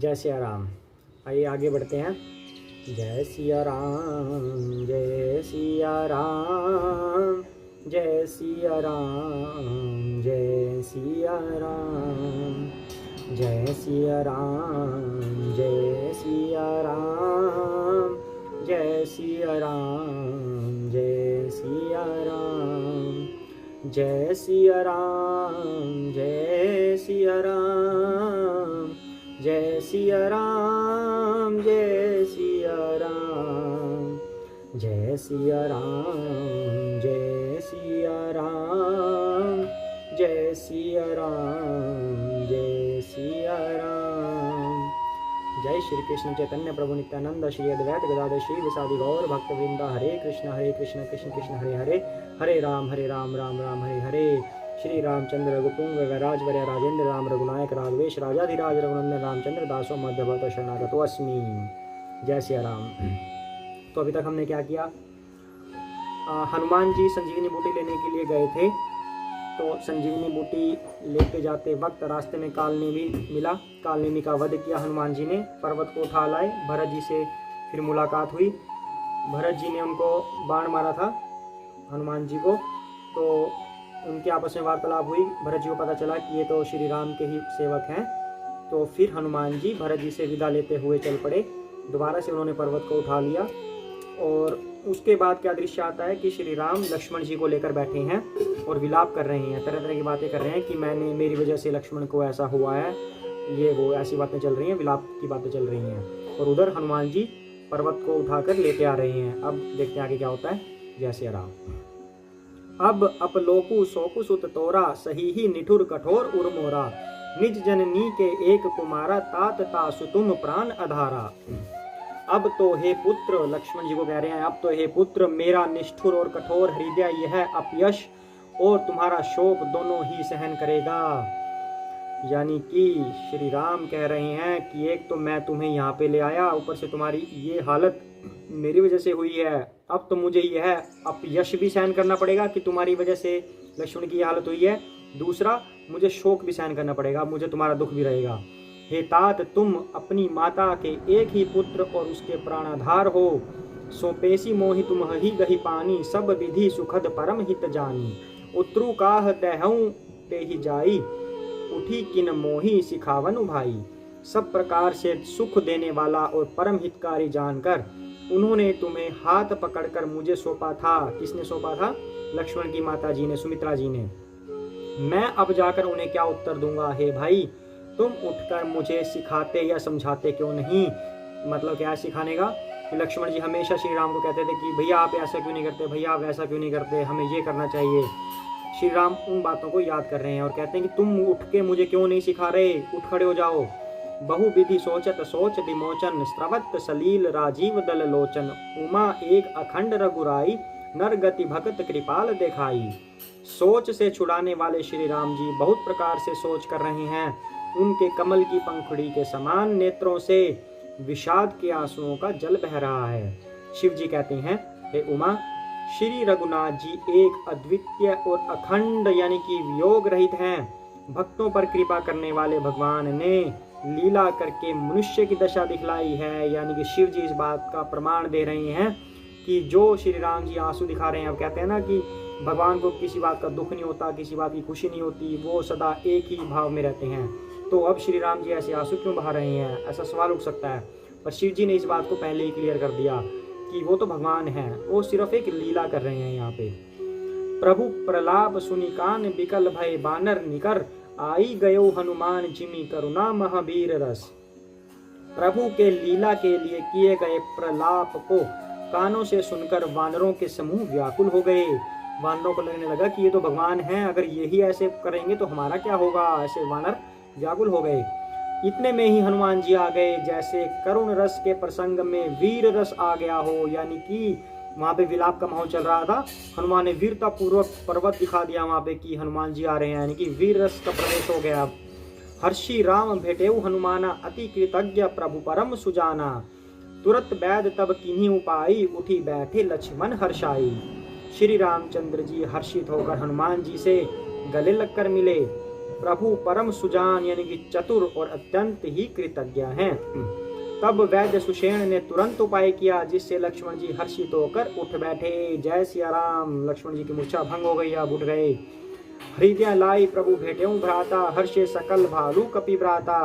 जय सिया राम। आइए आगे बढ़ते हैं। जय सिया राम, जय सिया राम, जय सिया राम, जय सिया राम, जय सिया राम, जय सिया राम, जय सिया राम, जय सिया राम, जय सिया राम, जय सिया राम, जय सिया राम, जय सिया राम, जय सिया राम, जय सिया राम, जय सिया राम, जय सिया राम। जय श्री कृष्ण चैतन्य प्रभु नित्यानंद श्री अद्वैत गदाधर श्री विसादी गौर भक्तवृंदा। हरे कृष्ण कृष्ण कृष्ण हरे हरे, हरे राम राम राम हरे हरे। श्री रामचंद्र रघुपुंग राजवर्य राजेंद्र राम रघुनायक राघवेश राजाधिराज रघुनंदन रामचंद्र दासो मध्य भक्त शरणागतो अस्मि। जय सिया राम। तो अभी तक हमने क्या किया? हनुमान जी संजीवनी बूटी लेने के लिए गए थे। तो संजीवनी बूटी लेते जाते वक्त रास्ते में कालनेमी मिला। कालनेमी का वध किया हनुमान जी ने, पर्वत को उठा लाए। भरत जी से फिर मुलाकात हुई। भरत जी ने उनको बाण मारा था हनुमान जी को, तो उनके आपस में वार्तालाप हुई। भरत जी को पता चला कि ये तो श्री राम के ही सेवक हैं। तो फिर हनुमान जी भरत जी से विदा लेते हुए चल पड़े। दोबारा से उन्होंने पर्वत को उठा लिया। और उसके बाद क्या दृश्य आता है कि श्री राम लक्ष्मण जी को लेकर बैठे हैं और विलाप कर रहे हैं, तरह तरह की बातें कर रहे हैं कि मेरी वजह से लक्ष्मण को ऐसा हुआ है, ये वो ऐसी बातें चल रही हैं, विलाप की बातें चल रही हैं। और उधर हनुमान जी पर्वत को उठाकर लेते आ रहे हैं। अब देखते हैं आगे क्या होता है। जय श्री राम। अब अपलोकु सोकु सुत तोरा, सही ही निठुर कठोर उर्मोरा, निज जननी के एक कुमारा, तात तासु तुम प्राण आधारा। अब तो हे पुत्र, लक्ष्मण जी को कह रहे हैं, अब तो हे पुत्र, मेरा निष्ठुर और कठोर हृदय यह अपयश और तुम्हारा शोक दोनों ही सहन करेगा। यानी कि श्री राम कह रहे हैं कि एक तो मैं तुम्हें यहाँ पे ले आया, ऊपर से तुम्हारी ये हालत मेरी वजह से हुई है। अब तो मुझे यह अपयश भी सहन करना पड़ेगा कि तुम्हारी वजह से लक्ष्मण की हालत हुई है। दूसरा, मुझे शोक भी सहन करना पड़ेगा, मुझे तुम्हारा दुख भी रहेगा। हे तात, तुम अपनी माता के एक ही पुत्र और उसके प्राणाधार हो। सो पेशी मोहि तुम ही गही पानी, सब विधि सुखद परम हित जानी। उत्रु काह देहऊं ते ही जाई, उठी किन मोहि सिखावनु भाई। सब प्रकार से सुख देने वाला और परम हितकारी जानकर उन्होंने तुम्हें हाथ पकड़कर मुझे सौंपा था। किसने सौंपा था? लक्ष्मण की माता जी ने, सुमित्रा जी ने। मैं अब जाकर उन्हें क्या उत्तर दूंगा? हे भाई, तुम उठकर मुझे सिखाते या समझाते क्यों नहीं? मतलब क्या सिखाने का? कि लक्ष्मण जी हमेशा श्री राम को कहते थे कि भैया आप ऐसा क्यों नहीं करते, भैया आप वैसा क्यों नहीं करते, हमें ये करना चाहिए। श्री राम उन बातों को याद कर रहे हैं और कहते हैं कि तुम उठ के मुझे क्यों नहीं सिखा रहे, उठ खड़े हो जाओ। बहुविधि सोचत सोच विमोचन, स्रवत सलील राजीव दल लोचन। उमा एक अखंड रघुराई, नर गति भक्त कृपाल दिखाई। सोच से छुड़ाने वाले श्री राम जी बहुत प्रकार से सोच कर रहे हैं। उनके कमल की पंखुड़ी के समान नेत्रों से विषाद के आंसुओं का जल बह रहा है। शिव जी कहते हैं, हे उमा, श्री रघुनाथ जी एक अद्वितीय और अखंड यानी कि वियोग रहित हैं। भक्तों पर कृपा करने वाले भगवान ने लीला करके मनुष्य की दशा दिखलाई है। यानी कि शिव जी इस बात का प्रमाण दे रहे हैं कि जो श्री राम जी आंसू दिखा रहे हैं, अब कहते हैं ना कि भगवान को किसी बात का दुख नहीं होता, किसी बात की खुशी नहीं होती, वो सदा एक ही भाव में रहते हैं। तो अब श्री राम जी ऐसे आंसू क्यों बहा रहे हैं, ऐसा सवाल उठ सकता है। पर शिव जी ने इस बात को पहले ही क्लियर कर दिया कि वो तो भगवान हैं, वो सिर्फ एक लीला कर रहे हैं यहाँ पे। प्रभु प्रलाप सुनिकान बिकल भय बानर निकर, आई गयो हनुमान जिमी करुणा महावीर रस। प्रभु के लीला के लिए किए गए प्रलाप को कानों से सुनकर वानरों के समूह व्याकुल हो गए। वानरों को लगने लगा कि ये तो भगवान हैं, अगर यही ऐसे करेंगे तो हमारा क्या होगा। ऐसे वानर व्याकुल हो गए। इतने में ही हनुमान जी आ गए, जैसे करुण रस के प्रसंग में वीर रस आ गया हो। यानी कि वहां पे विलाप का माहौल चल रहा था, हनुमान ने वीरता पूर्वक पर्वत दिखा दिया वहां पे कि हनुमान जी आ रहे हैं, यानी कि वीर रस का प्रवेश हो गया। हर्षि राम भेटेऊ हनुमाना, अति कृतज्ञ प्रभु परम सुजाना। तुरंत बैद तब किन्हीं उपाई, उठी बैठे लक्ष्मण हर्षाई। श्री रामचंद्र जी हर्षित होकर हनुमान जी से गले लगकर मिले। प्रभु परम सुजान यानी कि चतुर और अत्यंत ही कृतज्ञ हैं। तब वैद्य सुषेण ने तुरंत उपाय किया, जिससे लक्ष्मण जी हर्षित होकर उठ बैठे। जय सिया राम। लक्ष्मण जी की मूर्छा भंग हो गई, अब उठ गए। हृदय लाई प्रभु भेटेऊ भ्राता, हर्षे सकल भालू कपि भ्राता।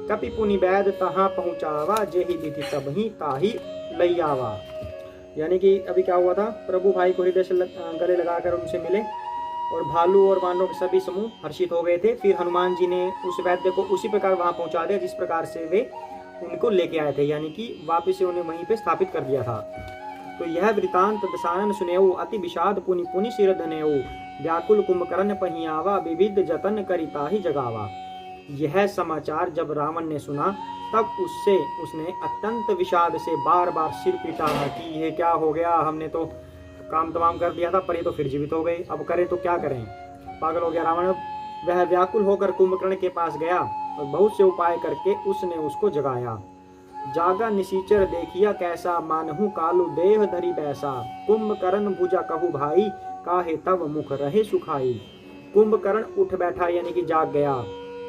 कपि पुनि वैद तहाँ पहुँचावा, जेहि विधि तब ही ताही लई आवा। यानी कि अभी क्या हुआ था, प्रभु भाई को हृदय से गले लगाकर उनसे मिले और भालू और वानरों के सभी समूह हर्षित हो गए थे। फिर हनुमान जी ने उस वैद्य को उसी प्रकार वहां पहुंचा दिया जिस प्रकार से वे उनको लेके आए थे, यानी कि वापिस से उन्हें वहीं पे स्थापित कर दिया था। तो यह वृतांत दसानन सुनेऊ, अति विषाद पुनि पुनि सिर धनेऊ। व्याकुल कुंभकर्ण पहियावा, विविध जतन करिता ही जगावा। यह समाचार जब रावण ने सुना तब उसने अत्यंत विषाद से बार बार सिर पीटा कि यह क्या हो गया, हमने तो काम तमाम कर दिया था, पर ये तो फिर जीवित हो गए, अब करें तो क्या करें, पागल हो गया रावण। वह व्याकुल होकर कुंभकर्ण के पास गया और बहुत से उपाय करके उसने उसको जगाया। जागा निसीचर देखिया कैसा, मानहु कालु देह धरी बैसा। कुंभकर्ण भुजा कहु भाई, काहे तब मुख रहे सुखाई। कुंभकर्ण उठ बैठा यानी कि जाग गया।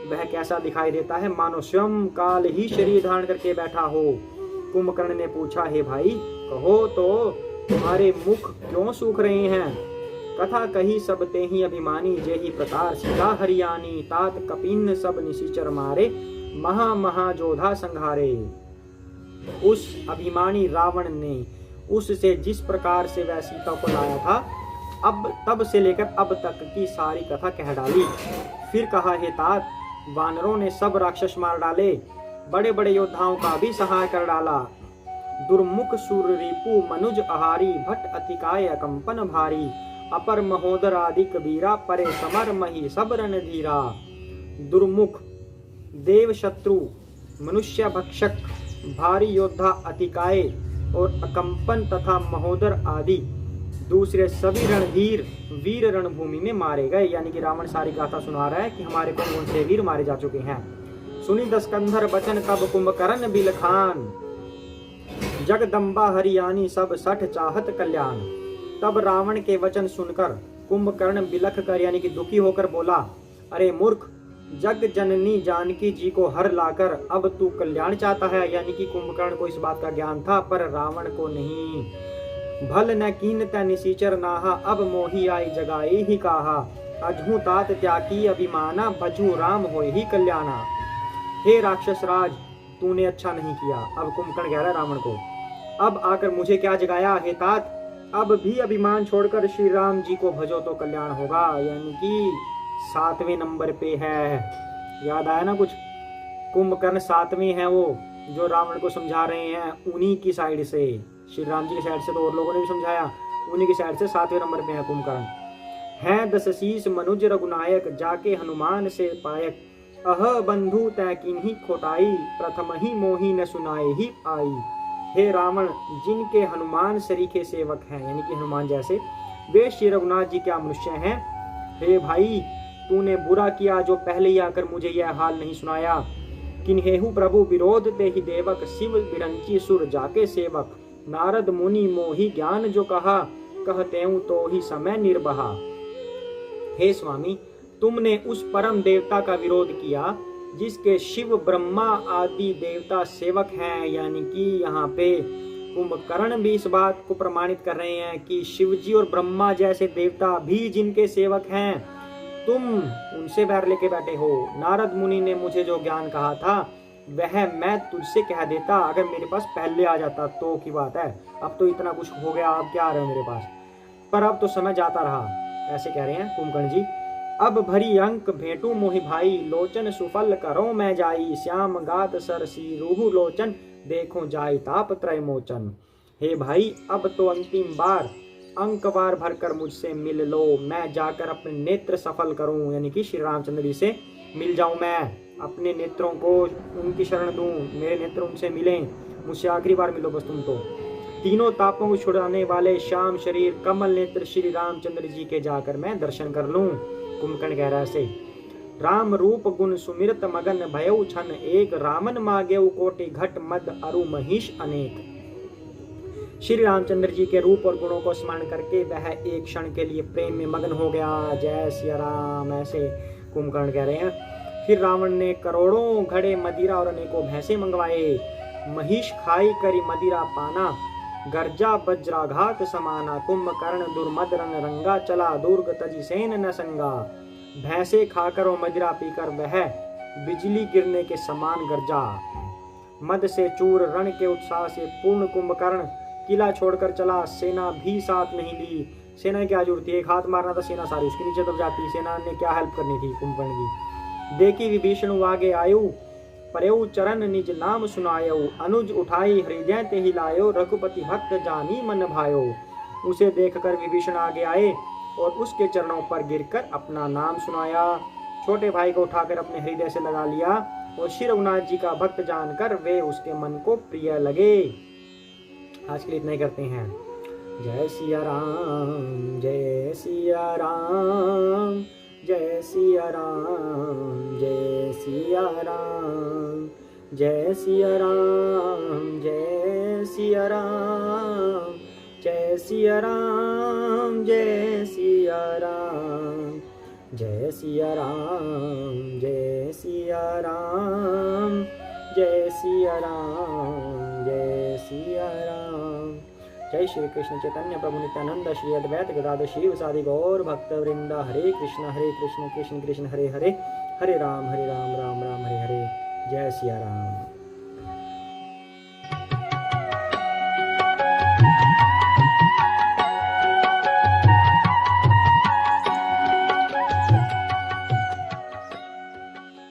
वह कैसा दिखाई देता है, मानो स्वयं काल ही शरीर धारण करके बैठा हो। कुंभकर्ण ने पूछा, हे भाई कहो तो तुम्हारे मुख क्यों सूख रहे हैं। कथा कही सब ते ही अभिमानी, जेहि प्रकार सीता हरियाणी। तात कपिन सब निशिचर मारे, महा महा जोधा संघारे। उस अभिमानी रावण ने उससे जिस प्रकार से वह सीता को लाया था, अब तब से लेकर अब तक की सारी कथा कह डाली। फिर कहा, हे तात वानरों ने सब राक्षस मार डाले, बड़े बड़े योद्धाओं का भी सहाय कर डाला। दुर्मुख सूर रिपु मनुज आहारी, भट्ट अतिकाय अकंपन भारी। अपर महोदर आदि कबीरा, परे समर मही सब रणधीरा। दुर्मुख देव शत्रु, मनुष्य भक्षक, भारी योद्धा अतिकाय और अकंपन तथा महोदर आदि दूसरे सभी रणधीर वीर रणभूमि में मारे गए। यानी कि रावण सारी गाथा सुना रहा है कि हमारे कौन कौन से वीर मारे जा चुके हैं। सुनी दस्कंधर बचन तब कुंभकर्ण बिलखान, जगदम्बा हरियाणी सब सठ चाहत कल्याण। तब रावण के वचन सुनकर कुंभकर्ण बिलख कर यानी कि दुखी होकर बोला, अरे मूर्ख, जग जननी जानकी जी को हर लाकर अब तू कल्याण चाहता है। यानी कि कुंभकर्ण को इस बात का ज्ञान था पर रावण को नहीं। भल न कीन तै निसीचर नाहा, अब मोही आई जगाई ही काहा। अजहू तात त्यागी अभिमाना, भजू राम होय ही कल्याणा। हे राक्षस राज, तूने अच्छा नहीं किया। अब कुंभकर्ण कह रहा है रावण को, अब आकर मुझे क्या जगाया। हे तात, अब भी अभिमान छोड़कर श्री राम जी को भजो तो कल्याण होगा। यानी कि 7वें नंबर पे है, याद आया ना कुछ। कुंभकर्ण 7वें हैं वो जो रावण को समझा रहे हैं, उन्हीं की साइड से, श्री राम जी की साइड से तो और लोगों ने भी समझाया, उन्हीं की साइड से 7वें नंबर पे है कुंभकर्ण। हैं 10 शीस मनुज रघुनायक, जाके हनुमान से पायक। अह बंधु तै किन्ही खोटाई, प्रथम ही मोही न सुनाए ही आई। हे रावण, जिनके हनुमान सरीखे सेवक हैं यानी कि हनुमान जैसे, वे श्री रघुनाथ जी क्या मनुष्य हैं। हे भाई, तूने बुरा किया जो पहले ही आकर मुझे यह हाल नहीं सुनाया। किन्हेहु प्रभु विरोध ते ही देवक, शिव बिरंची सुर जाके सेवक। नारद मुनि मोहि ज्ञान जो कहा, कहतेऊ तो ही समय निर्बहा। हे स्वामी, तुमने उस परम देवता का विरोध किया जिसके शिव ब्रह्मा आदि देवता सेवक हैं। यानी कि यहाँ पे कुंभकर्ण भी इस बात को प्रमाणित कर रहे हैं कि शिवजी और ब्रह्मा जैसे देवता भी जिनके सेवक हैं, तुम उनसे बैर लेके बैठे हो। नारद मुनि ने मुझे जो ज्ञान कहा था वह मैं तुझसे कह देता, अगर मेरे पास पहले आ जाता तो की बात है। अब तो इतना कुछ हो गया, अब क्या आ रहा है मेरे पास, पर अब तो समय जाता रहा। ऐसे कह रहे हैं कुंभकर्ण जी। अब भरी अंक भेटू मोहि भाई, लोचन सुफल करो मैं जाई। श्याम गात सरसी रूहु लोचन, देखो जाई ताप त्रय मोचन। हे भाई, अब तो अंतिम बार अंकवार भरकर मुझसे मिल लो, मैं जाकर अपने नेत्र सफल करूं। यानी कि श्री रामचंद्र जी से मिल जाऊं, मैं अपने नेत्रों को उनकी शरण दूं, मेरे नेत्र उनसे मिलें, मुझसे आखिरी बार मिलो बस तुम तो। तीनों तापों को छुड़ाने वाले श्याम शरीर कमल नेत्र श्री रामचंद्र जी के जाकर मैं दर्शन कर लूं। कुंभकर्ण कह रहा है ऐसे। राम रूप गुण सुमिरत मगन, भयउ छन एक। रामन मागेउ कोटि घट, मद अरु महिष अनेक। श्री रामचंद्र जी के रूप और गुणों को स्मरण करके वह एक क्षण के लिए प्रेम में मगन हो गया। जय सिया राम। ऐसे कुंभकर्ण कह रहे हैं। फिर रावण ने करोड़ों घड़े मदिरा और अनेकों भैंसे मंगवाए। महिष खाई करी मदिरा पाना, गर्जा वज्राघात समाना। कुंभकर्ण दुर्मद रंग रंगा, चला दुर्ग तजी सेन न संगा। भैंसे खाकर और मदिरा पीकर वह बिजली गिरने के समान गर्जा। मद से चूर रण के उत्साह से पूर्ण कुंभकर्ण किला छोड़कर चला, सेना भी साथ नहीं ली। सेना क्या जरूरत थी, एक हाथ मारना था सेना सारी उसके नीचे दब जाती। सेना ने क्या हेल्प करनी थी कुंभकर्ण की। देखी विभीषण आगे आयु, परयउ चरण निज नाम सुनायो। अनुज उठाई हृदय ते ही लायो, रघुपति भक्त जानी मन भायो। उसे देखकर विभीषण आगे आए और उसके चरणों पर गिरकर अपना नाम सुनाया। छोटे भाई को उठाकर अपने हृदय से लगा लिया और श्री रघुनाथ जी का भक्त जानकर वे उसके मन को प्रिय लगे। आज के लिए इतना ही करते हैं। जय सिया राम, जय सिया राम, जय सिया राम, जय सिया राम, जय सिया राम, जय सिया राम, जय सिया राम, जय सिया राम, जय सिया राम, जय सिया राम, जय सिया राम, जय सिया राम। जय श्री कृष्ण चैतन्य प्रभु नित्यानंद, श्री अद्वैत गदाधर श्रीवासादि गौर भक्त वृंद। हरे कृष्ण कृष्ण कृष्ण हरे हरे, हरे राम राम राम हरे हरे। जय सिया राम।